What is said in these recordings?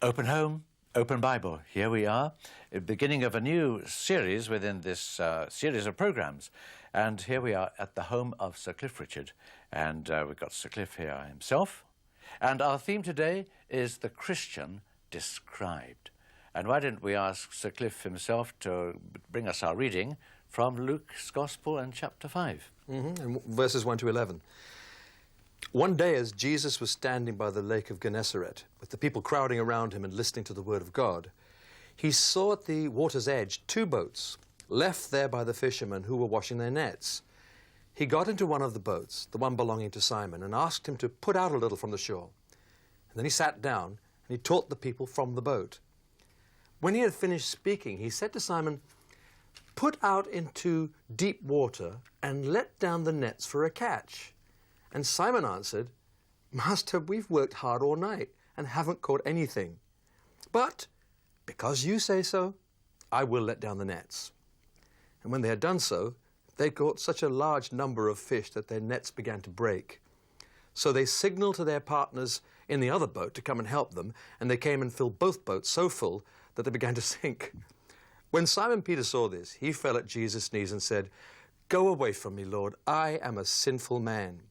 Open Home, Open Bible. Here we are, at the beginning of a new series within this series of programs. And here we are at the home of Sir Cliff Richard. And we've got Sir Cliff here himself. And our theme today is the Christian described. And why didn't we ask Sir Cliff himself to bring us our reading from Luke's Gospel and chapter 5. And verses 1 to 11. One day as Jesus was standing by the lake of Gennesaret, with the people crowding around him and listening to the word of God, he saw at the water's edge 2 boats, left there by the fishermen who were washing their nets. He got into one of the boats, the one belonging to Simon, and asked him to put out a little from the shore. And then he sat down and he taught the people from the boat. When he had finished speaking, he said to Simon, "Put out into deep water and let down the nets for a catch." And Simon answered, "Master, we've worked hard all night and haven't caught anything. But because you say so, I will let down the nets." And when they had done so, they caught such a large number of fish that their nets began to break. So they signaled to their partners in the other boat to come and help them, and they came and filled both boats so full that they began to sink. When Simon Peter saw this, he fell at Jesus' knees and said, "Go away from me, Lord, I am a sinful man."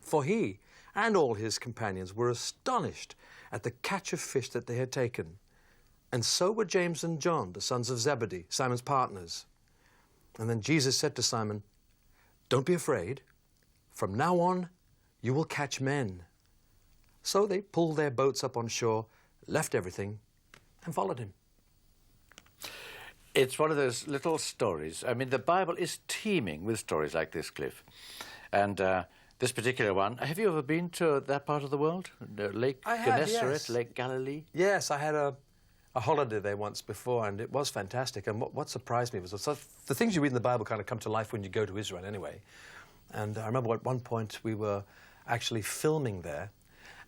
For he and all his companions were astonished at the catch of fish that they had taken. And so were James and John, the sons of Zebedee, Simon's partners. And then Jesus said to Simon, "Don't be afraid. From now on, you will catch men." So they pulled their boats up on shore, left everything, and followed him. It's one of those little stories. I mean, the Bible is teeming with stories like this, Cliff. And this particular one, have you ever been to that part of the world? Lake Gennesaret, yes. Lake Galilee? Yes, I had a holiday there once before, and it was fantastic. And what surprised me was the things you read in the Bible kind of come to life when you go to Israel anyway. And I remember at one point we were actually filming there,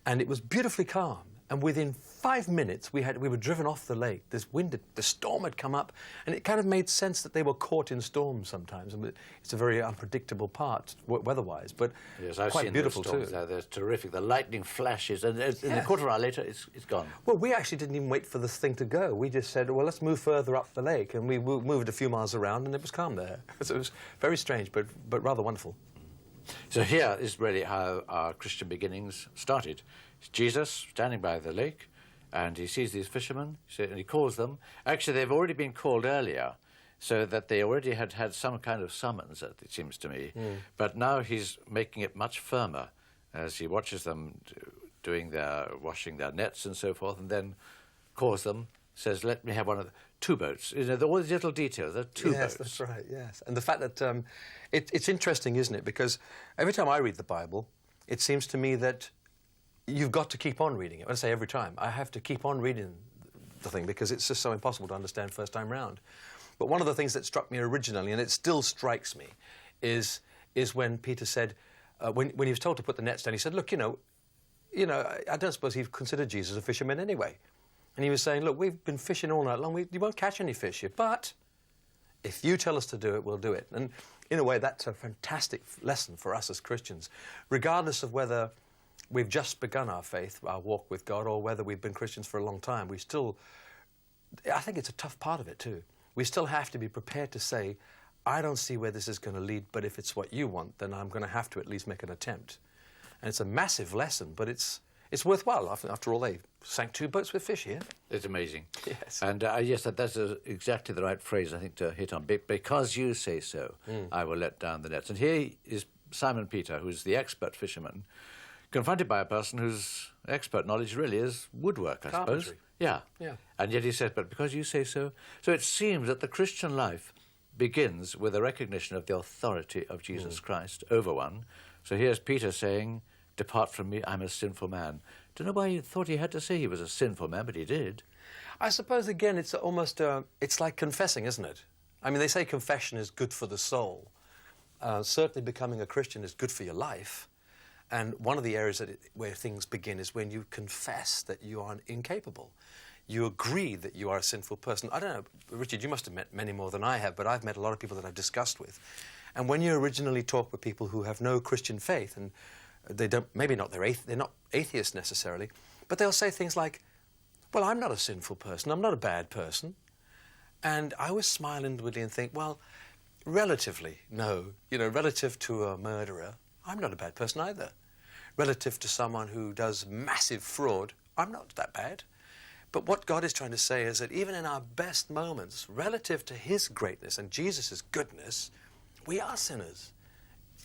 and it was beautifully calm. And within 5 minutes, we were driven off the lake. The storm had come up, and it kind of made sense that they were caught in storms sometimes. And it's a very unpredictable part, weather-wise, but yes, I've quite seen beautiful those storms too. They're terrific. The lightning flashes, and in a quarter of an hour later, it's gone. Well, we actually didn't even wait for this thing to go. We just said, well, let's move further up the lake, and we moved a few miles around, and it was calm there. So it was very strange, but rather wonderful. So here is really how our Christian beginnings started. It's Jesus standing by the lake, and he sees these fishermen, and he calls them. Actually, they've already been called earlier, so that they already had had some kind of summons, it seems to me. But now he's making it much firmer as he watches them washing their nets and so forth, and then calls them, says, "Let me have one of the 2 boats." You know, all these little details, there are 2 boats. Yes, that's right, yes. And the fact that it's interesting, isn't it? Because every time I read the Bible, it seems to me that you've got to keep on reading it. When I say every time, I have to keep on reading the thing because it's just so impossible to understand first time round. But one of the things that struck me originally, and it still strikes me, is when Peter said, when he was told to put the nets down, he said, "Look, you know, I don't suppose he considered Jesus a fisherman anyway." And he was saying, "Look, we've been fishing all night long. You won't catch any fish here, but if you tell us to do it, we'll do it." And in a way, that's a fantastic lesson for us as Christians, regardless of whether we've just begun our faith, our walk with God, or whether we've been Christians for a long time. I think it's a tough part of it too. We still have to be prepared to say, "I don't see where this is going to lead, but if it's what you want, then I'm going to have to at least make an attempt." And it's a massive lesson, but it's worthwhile. After all, they sank 2 boats with fish here. It's amazing. Yes. And yes, that's exactly the right phrase, I think, to hit on. "Because you say so, I will let down the nets." And here is Simon Peter, who's the expert fisherman, confronted by a person whose expert knowledge really is woodwork, I suppose. Yeah. And yet he says, "But because you say so." So it seems that the Christian life begins with a recognition of the authority of Jesus Christ over one. So here's Peter saying, "Depart from me, I'm a sinful man." Don't know why he thought he had to say he was a sinful man, but he did. I suppose, again, it's almost, it's like confessing, isn't it? I mean, they say confession is good for the soul. Certainly becoming a Christian is good for your life. And one of the areas where things begin is when you confess that you are incapable. You agree that you are a sinful person. I don't know, Richard, you must have met many more than I have, but I've met a lot of people that I've discussed with. And when you originally talk with people who have no Christian faith, and they don't, maybe not, they're not atheists necessarily, but they'll say things like, well, I'm not a sinful person, I'm not a bad person. And I always smile inwardly and think, well, relatively, no. Relative to a murderer, I'm not a bad person either. Relative to someone who does massive fraud, I'm not that bad. But what God is trying to say is that even in our best moments, relative to his greatness and Jesus' goodness, we are sinners.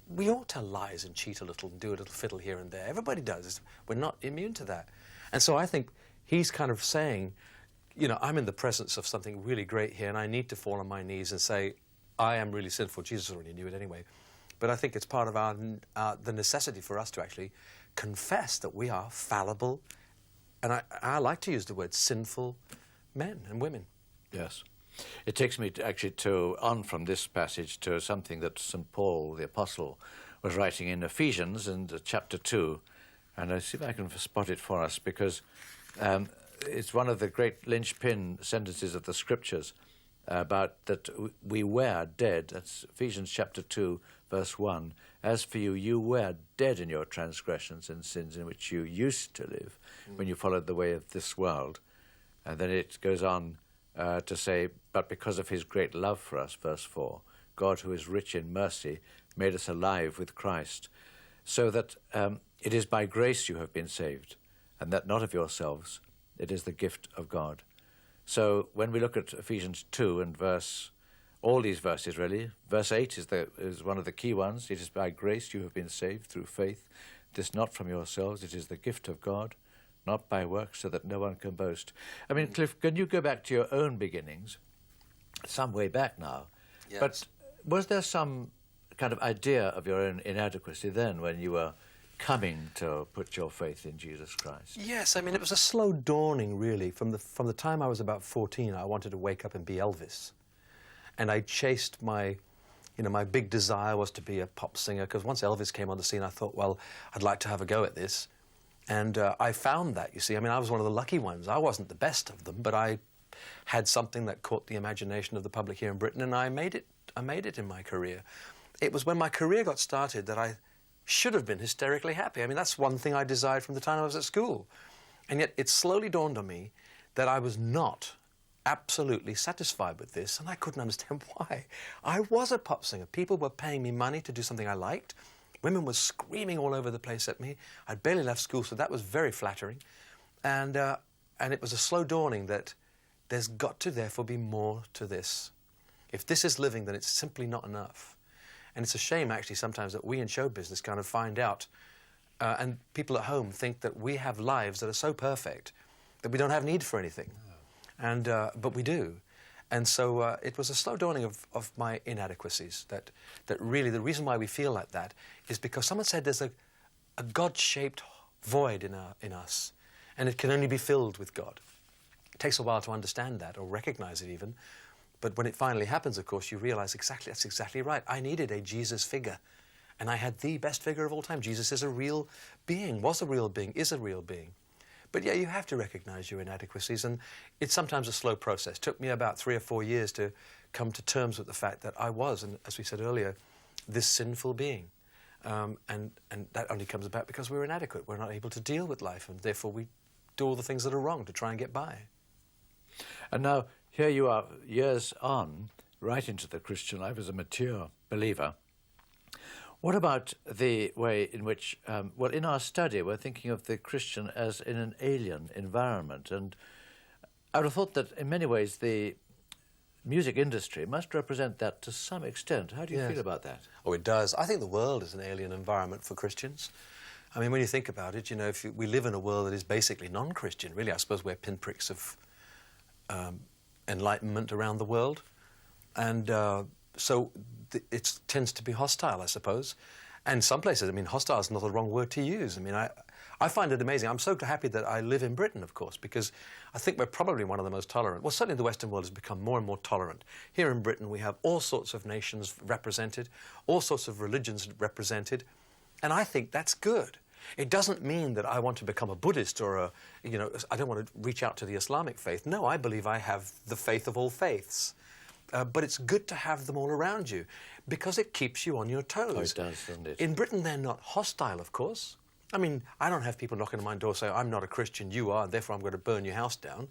We all tell lies and cheat a little and do a little fiddle here and there. Everybody does. We're not immune to that. And so I think he's kind of saying, I'm in the presence of something really great here, and I need to fall on my knees and say, I am really sinful. Jesus already knew it anyway. But I think it's part of the necessity for us to actually confess that we are fallible, and I like to use the word sinful men and women. Yes. It takes me on from this passage to something that St. Paul, the Apostle, was writing in Ephesians in chapter 2. And I'll see if I can spot it for us, because it's one of the great linchpin sentences of the Scriptures about that we were dead. That's Ephesians chapter 2, verse 1. As for you, you were dead in your transgressions and sins in which you used to live when you followed the way of this world. And then it goes on to say, but because of his great love for us, verse 4, God, who is rich in mercy, made us alive with Christ, so that it is by grace you have been saved, and that not of yourselves, it is the gift of God. So when we look at Ephesians 2 and all these verses really, verse 8 is one of the key ones. It is by grace you have been saved through faith. This not from yourselves, it is the gift of God, not by works, so that no one can boast. I mean, Cliff, can you go back to your own beginnings? Some way back now. Yes. But was there some kind of idea of your own inadequacy then when you were coming to put your faith in Jesus Christ? Yes, I mean, it was a slow dawning, really. From the time I was about 14, I wanted to wake up and be Elvis. And I chased my big desire was to be a pop singer, because once Elvis came on the scene, I thought, well, I'd like to have a go at this. And I found that, you see. I mean, I was one of the lucky ones. I wasn't the best of them, but I had something that caught the imagination of the public here in Britain, and I made it in my career. It was when my career got started that I should have been hysterically happy. I mean, that's one thing I desired from the time I was at school. And yet it slowly dawned on me that I was not absolutely satisfied with this, and I couldn't understand why. I was a pop singer. People were paying me money to do something I liked. Women were screaming all over the place at me. I'd barely left school, so that was very flattering. And it was a slow dawning that there's got to therefore be more to this. If this is living, then it's simply not enough. And it's a shame, actually, sometimes that we in show business kind of find out, and people at home think that we have lives that are so perfect that we don't have need for anything. And but we do. And so it was a slow dawning of my inadequacies, that really the reason why we feel like that is because someone said there's a God-shaped void in us, and it can only be filled with God. It takes a while to understand that or recognize it even, but when it finally happens, of course, you realize that's exactly right. I needed a Jesus figure, and I had the best figure of all time. Jesus is a real being, was a real being, is a real being. But yeah, you have to recognize your inadequacies, and it's sometimes a slow process. It took me about 3 or 4 years to come to terms with the fact that I was, and as we said earlier, this sinful being. And that only comes about because we're inadequate. We're not able to deal with life, and therefore we do all the things that are wrong to try and get by. And now, here you are, years on, right into the Christian life as a mature believer. What about the way in which, in our study, we're thinking of the Christian as in an alien environment, and I would have thought that in many ways the music industry must represent that to some extent. How do you feel about that? Oh, it does. I think the world is an alien environment for Christians. I mean, when you think about it, if we live in a world that is basically non-Christian, really, I suppose we're pinpricks of enlightenment around the world, and so it tends to be hostile, I suppose. And some places, I mean, hostile is not the wrong word to use. I mean, I find it amazing. I'm so happy that I live in Britain, of course, because I think we're probably one of the most tolerant. Well, certainly the Western world has become more and more tolerant. Here in Britain, we have all sorts of nations represented, all sorts of religions represented, and I think that's good. It doesn't mean that I want to become a Buddhist or I don't want to reach out to the Islamic faith. No, I believe I have the faith of all faiths. But it's good to have them all around you because it keeps you on your toes. Oh, it does, doesn't it? In Britain, they're not hostile, of course. I mean, I don't have people knocking on my door saying, I'm not a Christian, you are, and therefore I'm going to burn your house down.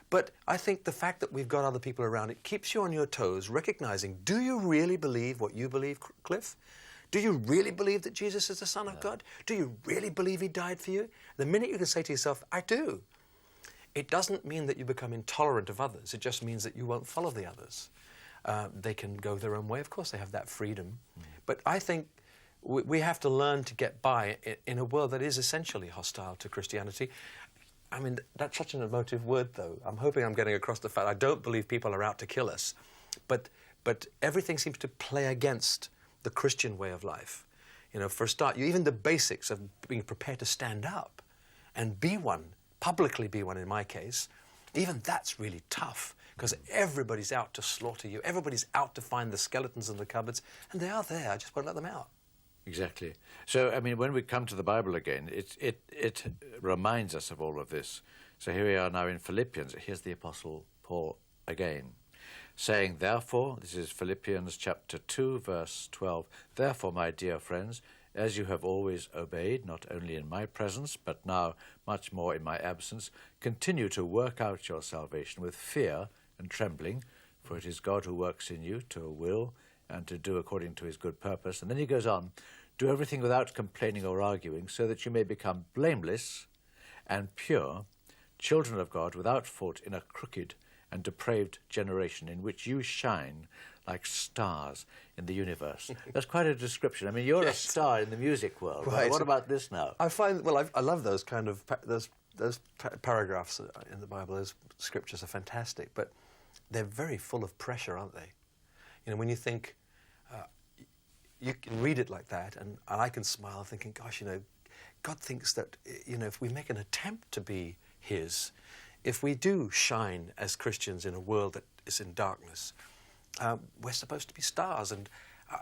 But I think the fact that we've got other people around, it keeps you on your toes, recognizing, do you really believe what you believe, Cliff? Do you really believe that Jesus is the Son of God? Do you really believe he died for you? The minute you can say to yourself, I do, it doesn't mean that you become intolerant of others. It just means that you won't follow the others. They can go their own way. Of course, they have that freedom. But I think we have to learn to get by in a world that is essentially hostile to Christianity. I mean, that's such an emotive word, though. I'm hoping I'm getting across the fact I don't believe people are out to kill us. But everything seems to play against the Christian way of life. You know, for a start, even the basics of being prepared to stand up and be one, publicly be one in my case, even that's really tough, because everybody's out to slaughter you. Everybody's out to find the skeletons in the cupboards, and they are there. I just won't let them out. Exactly. So, I mean, when we come to the Bible again, it reminds us of all of this. So here we are now in Philippians. Here's the Apostle Paul again, saying, therefore, this is Philippians chapter 2, verse 12, therefore, my dear friends, as you have always obeyed, not only in my presence, but now much more in my absence, continue to work out your salvation with fear and trembling, for it is God who works in you to will and to do according to his good purpose. And then he goes on, do everything without complaining or arguing, so that you may become blameless and pure, children of God, without fault in a crooked and depraved generation in which you shine like stars in the universe. That's quite a description. I mean, you're a star in the music world. Right. What about this now? I find, well, I love those kind of, those paragraphs in the Bible. Those scriptures are fantastic, but they're very full of pressure, aren't they? You know, when you think, you can read it like that, and I can smile thinking, gosh, you know, God thinks that, you know, if we make an attempt to be his, if we do shine as Christians in a world that is in darkness, we're supposed to be stars. And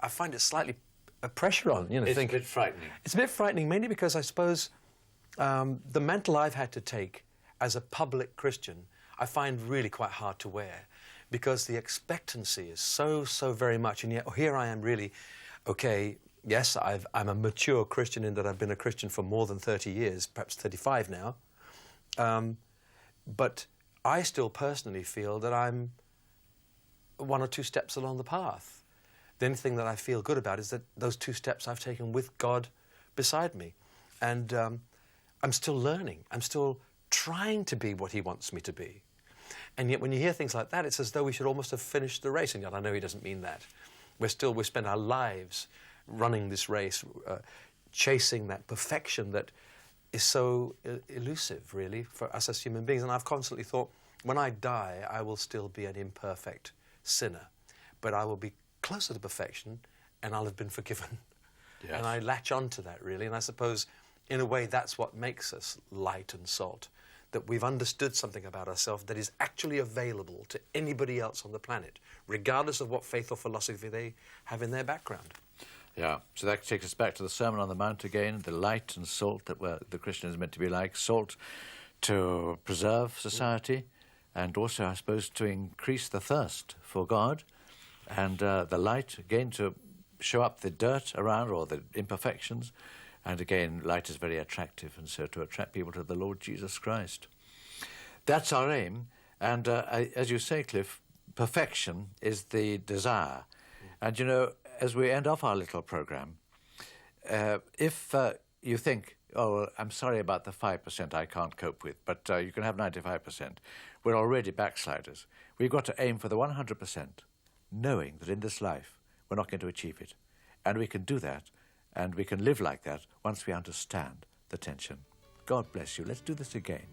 I find it slightly a pressure on, you know. It's a bit frightening. It's a bit frightening, mainly because I suppose the mantle I've had to take as a public Christian, I find really quite hard to wear, because the expectancy is so very much, and yet here I am really, okay, yes, I'm a mature Christian in that I've been a Christian for more than 30 years, perhaps 35 now, but I still personally feel that I'm one or two steps along the path. The only thing that I feel good about is that those 2 steps I've taken with God beside me. And I'm still learning. I'm still trying to be what he wants me to be. And yet when you hear things like that, it's as though we should almost have finished the race. And yet I know he doesn't mean that. We spend our lives running this race, chasing that perfection that is so elusive, really, for us as human beings. And I've constantly thought, when I die, I will still be an imperfect sinner, but I will be closer to perfection, and I'll have been forgiven. Yes. And I latch on to that, really, and I suppose, in a way, that's what makes us light and salt, that we've understood something about ourselves that is actually available to anybody else on the planet, regardless of what faith or philosophy they have in their background. Yeah, so that takes us back to the Sermon on the Mount again, the light and salt that the Christian is meant to be like, salt to preserve society, and also, I suppose, to increase the thirst for God, and the light, again, to show up the dirt around or the imperfections. And again, light is very attractive, and so to attract people to the Lord Jesus Christ. That's our aim. And as you say, Cliff, perfection is the desire. And, you know, as we end off our little program, if you think, oh, well, I'm sorry about the 5% I can't cope with, but you can have 95%. We're already backsliders. We've got to aim for the 100%, knowing that in this life we're not going to achieve it. And we can do that, and we can live like that once we understand the tension. God bless you. Let's do this again.